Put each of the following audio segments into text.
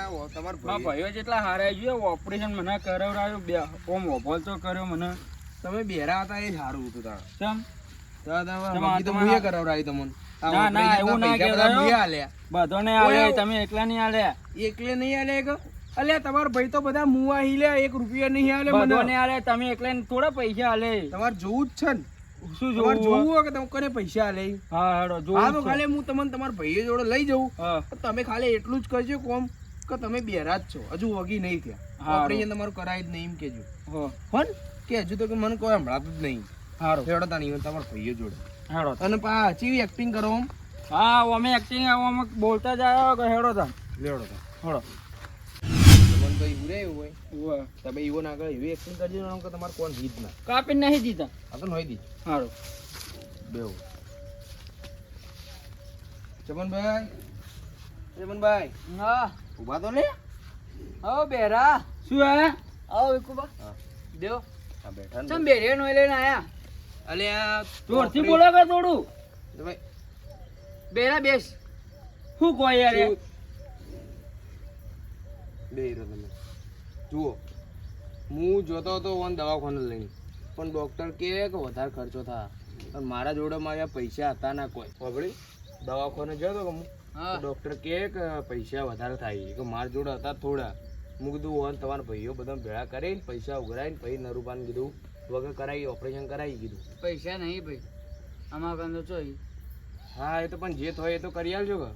તમાર ભાઈઓ જેટલા હારા જોયો ઓપરેશન મને કરાવરાયો બે ઓમ ઓભલ તો કર્યો મને તમે બેરા હતા એ સારું હતું તાર ચમ તો મુએ કરાવરાઈ તમને ના ના એવું ના કહેવાય મુએ આલ્યા બધોને આલે તમે એકલા નહીં આલે એકલે નહીં આલે કે અલ્યા તમાર ભાઈ તો બધા મુવા હિલ્યા 1 રૂપિયા નહીં આલે બધોને આલે તમે એકલા થોડા પૈસા આલે તમાર જોવું જ છે ને શું જોવું જોવું કે તમે કોને પૈસા આલે હા હેડો જો હા તો ખાલી હું તમને તમાર ભાઈ જોડે લઈ જઉં તમે ખાલી એટલું જ કરજો કોમ કે તમે બેરા જ છો હજુ વગી નહીં થયા ઓપરેશન તમારું કરાય જ નહીં એમ કેજો હોન કે હજુ તો કે મને કોઈ હમણાતું જ નહીં હારો હેડો તાની તમાર ભાઈઓ જોડે હેડો અને પા ચીવી એક્ટિંગ કરો હા અમે એક્ટિંગ અમે બોલતા જ આવ્યો કે હેડો તા લેડો તા હેડો તમને તો ઈવરે એવું હોય તમે ઈવો ના આગળ એવી એક્ટિંગ કરજો કે તમાર કોણ જીત ના કાપી નહીં દીધા આ તો નોઈ દી હારો બેવ ચમનભાઈ હા ઉભા તો લે આવો બેરા શું હે આવો વિકુબા દેવ આ બેઠા ને તમ બેરે નો લઈને આયા અલ્યા જોરથી બોલો કે થોડું ભાઈ બેરા બેસ શું કોઈ યાર બે તમે જુઓ હું જોતો હતો ઓન દવાખાને લઈને પણ ડોક્ટર કે વધારે ખર્ચો થાય પણ મારા જોડે મારા પૈસા હતા ના કોઈ ખબરી દવાખાને જતો તો હું ડોક્ટર કે પૈસા વધારે થાય કે મારા જોડે હતા થોડા હું કીધું ઓન તમારા ભાઈઓ બધા ભેળા કરીને પૈસા ઉઘરાઈને પછી નરુપાને કીધું વગર કરાવી ઓપરેશન કરાવી કીધું પૈસા નહીં ભાઈ આમાં કંઈ તો હા એ તો પણ જે થાય એ તો કરી આલજો કે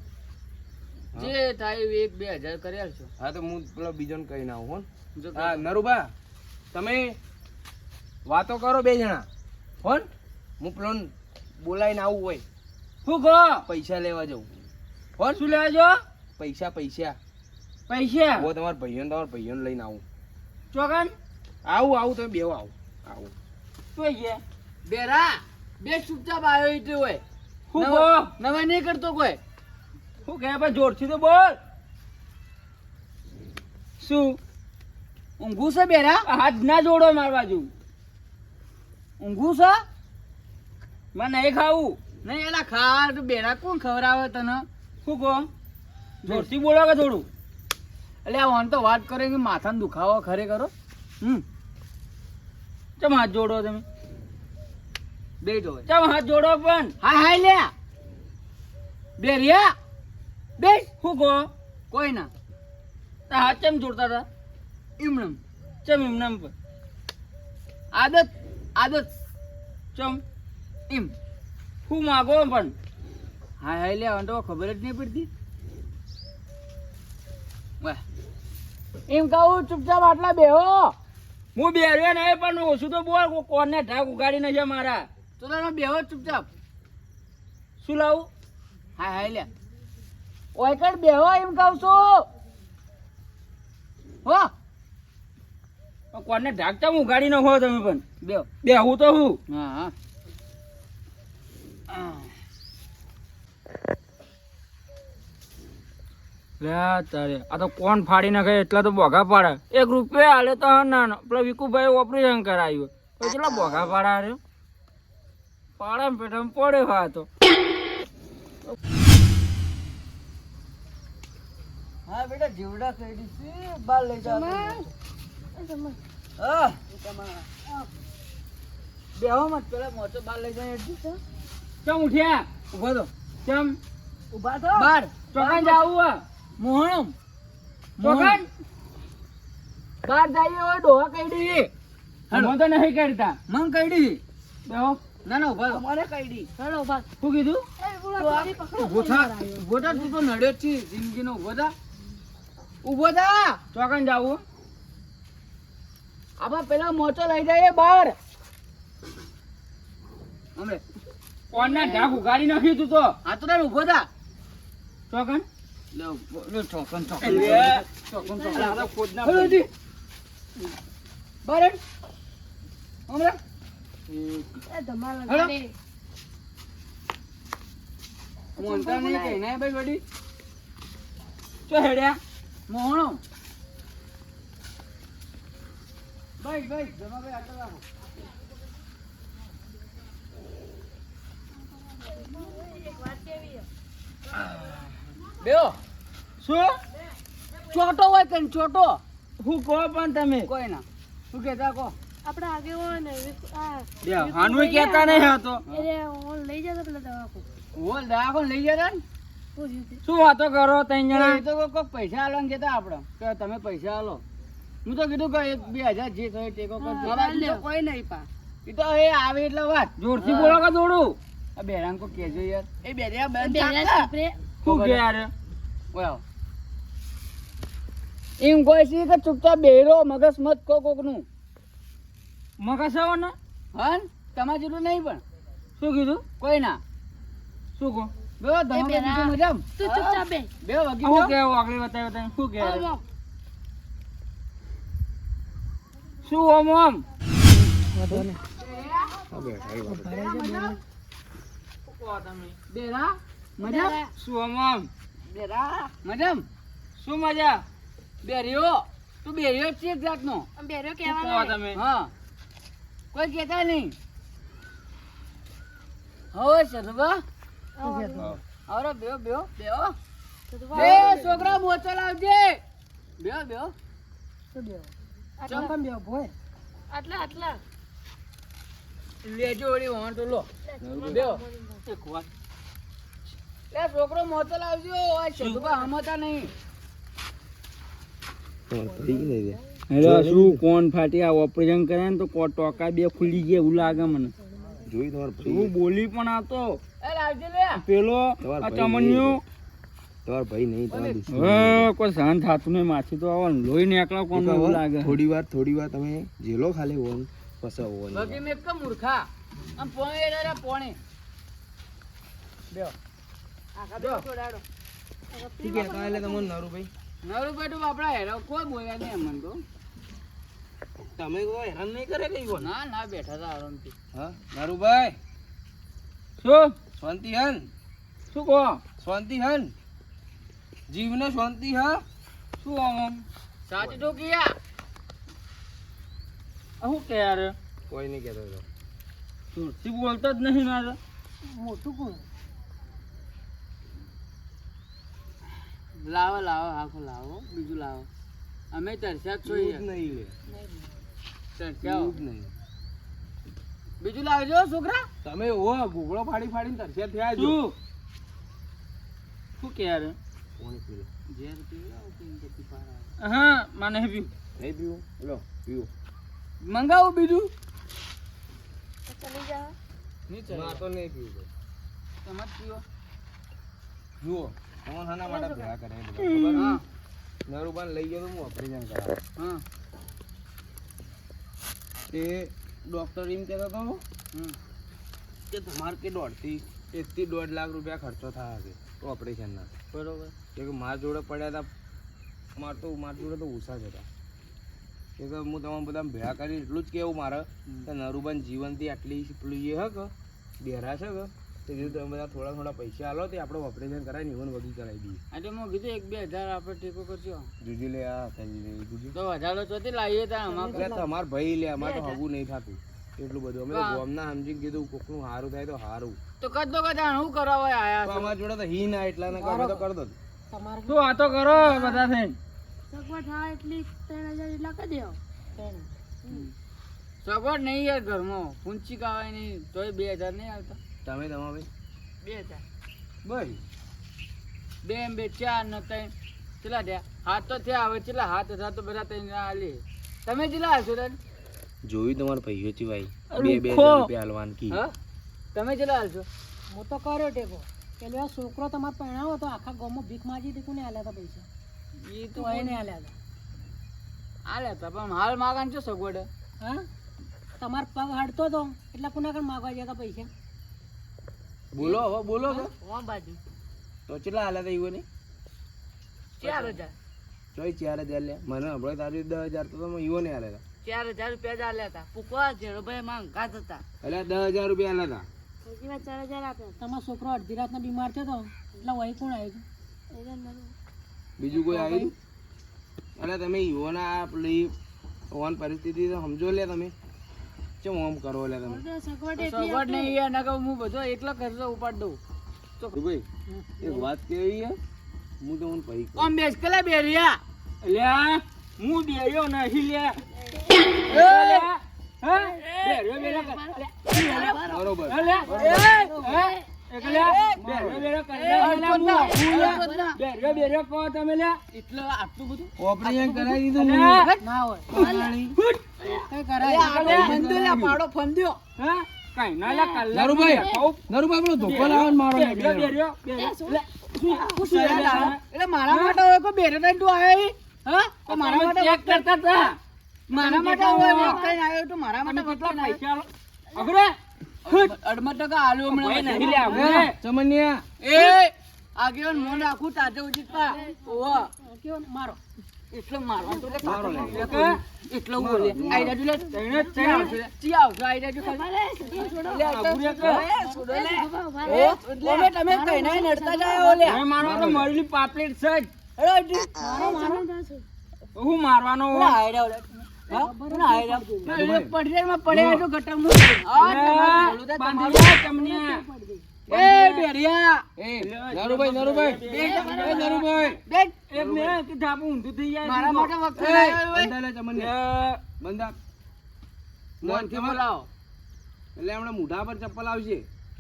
જે થાય 1-2 હજાર કરી આલશો હા તો હું પેલો બીજોને કહી ના આવું હોન હા નરુબા તમે વાતો કરો 2 જણા હોન હું પેલો બોલાઈને આવું હોય શું કહો પૈસા લેવા જવું હોન શું લેવા જો પૈસા પૈસા પૈસા હું તમારા ભાઈઓને લઈને આવું ચોકન આવું તમે બેવો આવું શું છે બેરા બે ચૂપચાપ આવ્યો એટલે હોય શું કહો નવા નહીં કરતો કોઈ શું કહે ભાઈ જોરથી તો બોલ શું ઊંઘું છે બેરા હાથ ના જોડો માર બાજુ ઊંઘું છે મને નહીં ખાવું નહીં એલા ખા તો બેરા કોણ ખવડાવે તને શું કહો જોરથી બોલો કે થોડું એટલે આ તો વાત કરે કે માથાનો દુખાવો ખરે કરો ચમ હાથ જોડો તમે બે જો ચમ હાથ જોડો પણ હાય લે બે રિયા બે શું કહો કોઈ ના હાથ ચમ જોડતા હતા ઇમનમ ચમ ઇમનમ પર આદત ચમ ઇમ શું માગો પણ હાય લે તો ખબર જ નહીં પડતી એમ કહું ચૂપચાપ આટલા બેહો હું બેહ્યો નહીં પણ ઓછું તો બોલ કોને ઢાક ઉગાડી નહીં મારા તો તમે બેહો ચૂપચાપ શું લાવું હાય લે ઓય કર બેહો એમ કહું છું હો કોને ઢાકતા ઉગાડી ન હો તમે પણ બેહું તો હું હા તારે આ તો કોણ ફાડી નાખે એટલા તો બોઘા પાડે 1 રૂપિયા હાલે તો ના પેલા વિકુભાઈ ઓપરેશન કરાવ્યું તો કેટલા બોઘા પાડા રે પાડા પેટા પડે હા તો હા બેટા જીવડા કહી દીધી બાર લઈ જાવ હા બેહો મત પેલા મોટો બાર લઈ જાય ચમ ઉઠ્યા ઉભા તો ચમ ઉભા તો બાર ચોકાન જાવું મોહણમ ચોકાન બાર જઈએ હોય ડોહા કઈડી હું તો નહીં કરતા મન કઈડી બેહો ના ના ઉભા મને કઈડી ચાલો ઉભા શું કીધું ઉભો તું તો નડ્યો છે જિંદગીનો ઉભો થા ચોકાન જાવું આબા પેલા મોચો લઈ જાય બાર અમે કોણના ઢાક ઉગાડી નાખ્યું તું તો આ તો તાર ઉભો થા ચોકન લે ચોકન બાર હમણાં મોનતા નહીં કઈ ના ભાઈ વડી ચો હેડ્યા મોહણો ભાઈ જમા ભાઈ આગળ આવો બેઓ શું ચોટો હોય કે ચોટો હું કહો પણ તમે કોઈ ના શું કહેતા કહો આપણે આગેવાન હાનું કહેતા નહીં હતો એટલે ઓન લઈ જતો પેલા દવાખાને. બોલ દવાખાને લઈ જતા ને શું થયું તે? શું વાતો કરો ત્રણ જણા એ તો કોઈક પૈસા આલવાનું કહેતા આપણે કે તમે પૈસા આલો હું તો કીધું કે 1-2 હજાર જે થયો ટેકો કરજો હા, તો કોઈ નહીં પા એ તો એ આવે એટલે વાત જોરથી બોલો કે દોડું આ બેરાન કો કેજો યાર એ બેરિયા બંધ બેરિયા થાક ચૂપ રે. શું કે યાર વાવ એમ કોઈ છે કે ચૂપચાપ બેરો મગજ મત કોકનું મગજ આવો ને હા તમારે જેટલું નહીં પણ શું કીધું કોઈ ના શું કહો બે ધમો બેરા. મજામ તું ચૂપચાપ બે. બે વગી શું કેવું આગળ બતાવી શું કે આમ, આમ. શું ઓમ ઓમ બેરા મજા બેરા. શું ઓમ ઓમ બેરા મજામ શું મજા બેરિયો તું બેરિયો છે જાતનો આમ બેર્યો શું કહેવાનો કહો હોય. તમે હા કોઈ કહેતા નહીં હવે સદવા આવરો બેઓ બેઓ બેઓ તો તું બે છોકરા મોચો લાવજે બેઓ બેઓ આટલા બેઓ ભોય આટલા આટલા લેજો ઓડી વાં તો લો બેઓ એક વાત લે છોકરો મોચો લાવજો આ સદવા હમતા નહીં અરે શું કોણ ફાટી આ ઓપરેશન કરે ને તો ટોકા બે ખુલી ગયા એવું લાગે મને જોઈ તમાર શું બોલી પણ આતો એ લાવજે લે પેલો તમાર આ ભાઈ ચમન્યું તમાર ભાઈ નહીં તમાર હવે કોઈ સહન થાતું નહીં માછી તો આવો લોહી નીકળો કોણ એવું લાગે થોડી વાર તમે જેલો ખાલી ઓન પસાવો ઓન બાકી મેં કે મૂર્ખા આમ પોણે રે પોણે બેઓ આખા જો. બે છોડાડો. ઠીક છે કાલે તમને નરુભાઈ નરું બેટું આપડા હેરો કોઈ બોલ્યા નહીં અમને તો તમે કોઈ હેરાન નહીં કરે કઈ કોણ ના ના બેઠા હતા આરામથી હા નરુભાઈ શું શાંતિ હન શું કહો શાંતિ હન જીવને શાંતિ હા શું આમ સાચી તો કિયા શું કે યાર કોઈ નહીં કહેતો તો સુરતી બોલતો જ નહીં મારે મોટું કોણ? લાવો લાવો આખો લાવો બીજું લાવો અમે તરસ્યા જ છીએ દૂધ નહીં લે તરસ્યા દૂધ નહીં બીજું લાવજો છોકરા તમે ઓ ગુગળો ફાડી ફાડીને તરસ્યા થયા છો શું શું કે યાર પાણી પી લો ઝેર પીવડાવો કે ઇન્જેક્શન પાડો હા મને પીવું નહીં પીવું લો પીવું મંગાવું બીજું તો ચલી જા. નહીં ના તો નહીં પીવું તમે જ પીવો જુઓ તમને શાના માટે ભેગા કરે એ બધા ખબર? હા નરુબાન લઈ ગયો તો હું ઓપરેશન કરાવ હા તે ડૉક્ટર એમ કહેતો હતો હમ. કે તમારે કે 1.5 લાખ રૂપિયા ખર્ચો થયા છે ઓપરેશનના બરોબર કે મારા જોડે પડ્યા હતા મારા જોડે તો ઓછા જ હતા કે હું તમારે બધા ભેગા કરી એટલું જ કહેવું મારે કે નરુબાન જીવનથી આટલી પેલું એ હક બેરા છે કે તે કીધું તમે બધા થોડા થોડા પૈસા આલો તે આપણે ઓપરેશન કરાવી ને ઈવન વગી કરાવી દઈએ એટલે મેં કીધું 1-2 હજાર આપણે ટેકો કરજો જુજી લે આ થઈ જુજી તો વધારે ચોથી લાવીએ ત્યાં અમારે એટલે તમાર ભાઈ લે અમારે તો હગું નહીં થતું એટલું બધું અમે તો ગોમના સમજીને કીધું કોકનું સારું થાય તો સારું તો કદો કદા હું કરવા આયા તો અમારા જોડે તો હી ના એટલા ને અમે તો કરી દો તમારે શું વાતો કરો બધા થઈને સગવડ થાય એટલી 3000 એટલા કરી દેવો. સગવડ નહીં યાર ઘરમાં પૂંચી કાવાય નહીં તોય 2000 નહીં આવતા તમે તમારા ભાઈ 2000 બસ 2 ને 2 4 ને 3 ચલા દે હાથ તો થયા હવે ચલા હાથ હતા તો બધા ત્રણ આલી તમે ચલા હશો તને જોયું તમારા ભાઈઓ છે ભાઈ અરે 2,000 ખો. રૂપિયા હાલવાન કી હા તમે ચલા હશો હું તો કર્યો ટેકો પેલો આ છોકરો તમારે પહેણાવો તો આખા ગામમાં ભીખ માજી હતી કોને આલ્યા હતા પૈસા? એ તો તો એને આલ્યા હતા. આલે તો પણ હાલ માગણ છો સગવડ હા તમાર પગ હડતો તો એટલે કોના કણ માગવા ગયા હતા પૈસા? બોલો હવે બોલો કે ઓમ બાજુ તો કેટલા હાલ્યા હતા ઈવોને 4000 ચોઈ 4,000 લે મને હમણાં તારી 10,000 તો તમે ઈવોને હાલ્યા હતા 4000 રૂપિયા જ આલ્યા હતા. પૂકવા જેરોભાઈ માં ઘાત હતા. એટલે 10,000 રૂપિયા હાલ્યા હજી વાત 4000 આપ્યા. તમારો છોકરો અડધી રાતના બીમાર થયો તો એટલે વહી કોણ આવ્યું હતું? હતા બીજું કોઈ આવ્યું એટલે તમે ઈવોના આ પેલી ઓન પરિસ્થિતિ તો સમજો લે તમે ચમ ઓમ કરો લે તમે સગવડ સગવડ નહીં યાર નકર હું બધો એકલો ખર્ચો ઉપાડ દઉં ભાઈ એક વાત કેવી છે હું તો મને પૈ આમ બેસ કલા બેરિયા લ્યા હું બેર્યો નહીં લે બરોબર ઓપરેશન કરાવી દીધું ના હોય કઈ કરાય નરુભાઈ પેલો ધોકો લાવો ને મારો એટલે મારા માટે હોય કોઈ બેરે તને તું આવ્યો હા તો મારા માટે ચેક કરતા હતા મારા માટે હોય કઈ આવ્યો તો મારા માટે કેટલા પૈસા અગરે 18% આલુ હમણાં નહીં લે અગરે ચમનિયા એ આગેવાન મોં રાખું તાતે ઉચિત પા ઓવા કેવો મારો એટલે મારવા તો મારો લે. એટલો બોલે આઈ રાજુ લે ચી આવજો આઈ રાજુ ખાલી લે અગરે છોડો લે ઓમે તમે કઈ ના નડતા જાય ઓલે મારો તો મરલી પાપલેટ છે હું મારવાનો આઈ રહ્યો હા કોણ આઈ રહ્યો પડેરમાં પડ્યા તો ગટરનું એ બેરિયા નરુભાઈ બેટ એક મે કે ધાપુ ઊંધું થઈ જાય મારા માટે વખત આવ્યો હોય બંધા લે ચમનિયા બંધા મોનથી બોલાવો એટલે હમણાં મૂઢા પર ચપ્પલ આવશે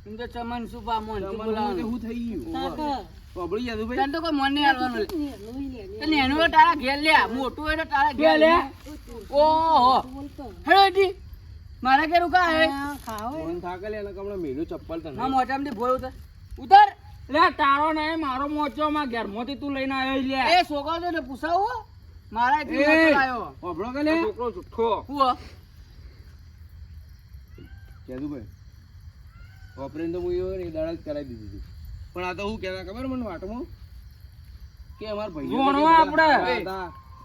એમ તો ચમન સુપા મોનથી ચમન બોલાવો શું થઈ ગયું કાકા પબડી જતું ભાઈ તને તો કોઈ મોન નહીં આલવાનું લે લોહી લે તો નેનું તો તારા ઘેર લે મોટું હોય તો તારા ઘેર લે ઓહો બોલતો હેડો જી મારા ઘેર ઉકા હે ખાવે ફોન થાકે લે એને કમણે મેલું ચપ્પલ તને હા મોચામાંથી ભોય ઉતર લે તારો નહીં મારો મોચો માં ઘેર મોતી તું લઈને આવ્યો લે એ છોકરો તો ને પૂછાવો મારા થી મોચો આવ્યો ઓબળો કે લે છોકરો જુઠ્ઠો હું કેદુભાઈ ઓપરેશન તો હું એ દાડા જ કરાવી દીધું હતું. પણ આ તો હું કહેતા ખબર મને વાટમાં કે અમારા ભાઈઓ જોણવા આપણે.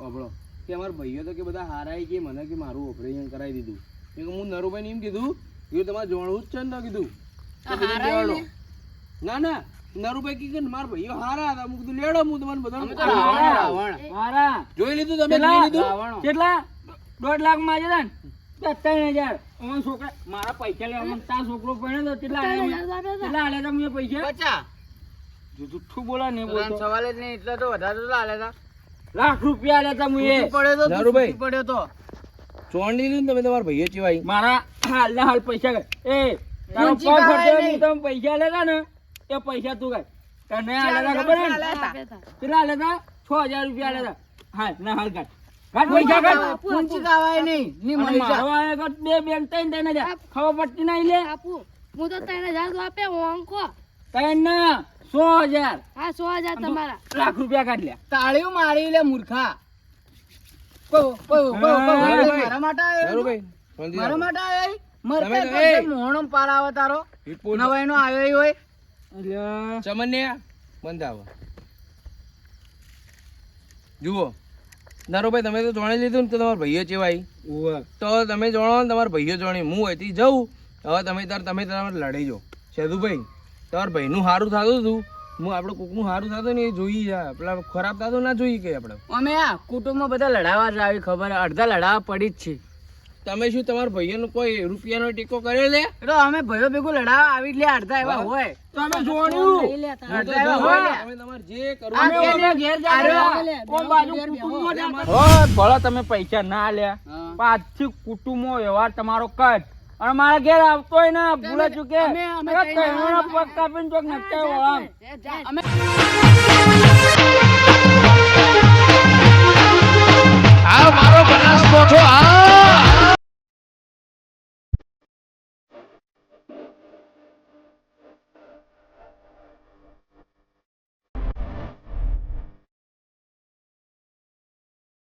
ઓબળો કે અમારા ભાઈઓ તો કે બધા હારાય કે મને કે મારું ઓપરેશન કરાવી દીધું કે હું નરુભાઈને એમ કીધું એ તમારે જોણવું જ છે ને તો કીધું તો કીધું લેવડો. ના ના નરુભાઈ કીધું ને મારા ભાઈઓ હારા હતા હું કીધું લેડો હું તમને બધાને હારા જોઈ લીધું તમે જોઈ લીધું કેટલા 1.5 લાખ માં છે ને 3,000 ઓન છોકરા મારા પૈસા લેવા તા છોકરો પડ્યો તો કેટલા આલે તમે પૈસા જુઠ્ઠું બોલા ને બોલતો સવાલ જ નહીં એટલે તો વધારે તો આલે તા લાખ રૂપિયા આલે તા મુએ પડ્યો તો નરુભાઈ. પડ્યો તો ચોણ લીધું ને તમે તમારા ભાઈઓ ચેવાય મારા હાલ પૈસા એ તારો પગ ફટે હું તમે પૈસા લેતા ને એ પૈસા તું ગાય તને આલે તા ખબર હે ને? કેટલા આલે તા 6,000 રૂપિયા આલે તા હા ના હાલ કાઢ કાઢ પૈસા કાઢ પૂંચી ગાવાય નહીં ની મને મારો આય કાઢ બે બેન ત્રણ હજાર ખબર પડતી નહીં લે આપુ હું તો 3,000 તો આપે ઓંકો ત્રણ ના 100,000 હા 100,000 તમારા લાખ રૂપિયા કાઢ લે તાળીઓ મારી લે મૂર્ખા મારા માટે આવ્યો નરુભાઈ શાંતિ મારા રાખો. માટે આવ્યો તમે મરતે તો એ મોહણો પાર આવે તારો રિપોર્ટ નવાઈનો આવ્યો હોય ચમન્યા બંધ આવો જુઓ નરુભાઈ તમે તો જાણી લીધું ને તો તમારા ભાઈઓ ચેવાય તો તમે જાણો ને તમારા ભાઈઓ જાણી હું અહીંથી જઉં હવે તમે તમારે લડાઈ જાઓ સેદુભાઈ તમારા ભાઈનું સારું થતું હતું હું આપણે કોકનું સારું થતું ને એ જોઈ જાય પેલા ખરાબ થતું ના જોઈએ કે આપણે અમે આ કુટુંબમાં બધા લડાવા જ આવી ખબર અડધા લડાવા પડી જ છે તમે શું તમારા ભાઈઓનો કોઈ રૂપિયાનો ટેકો કર્યો લે તો અમે ભાઈઓ ભેગું લડાવા આવી જ લે અડધા એવા હોય તો અમે જોણ્યું લઈ લેતા અડધા એવા હોય તમે તમારે જે કરવું અમે હોય ઓમે ઘેર આર્યો. ઓ બાજુ કુટુંબમાં જાતા. હો ભલા તમે પૈસા ના લ્યા પાછી કુટુંબનો વ્યવહાર તમારો કટ અને મારા ઘેર આવતોય ને ભૂલે ચૂકે અમે પગ કાપીને ચોક નચાય વળામ. અમે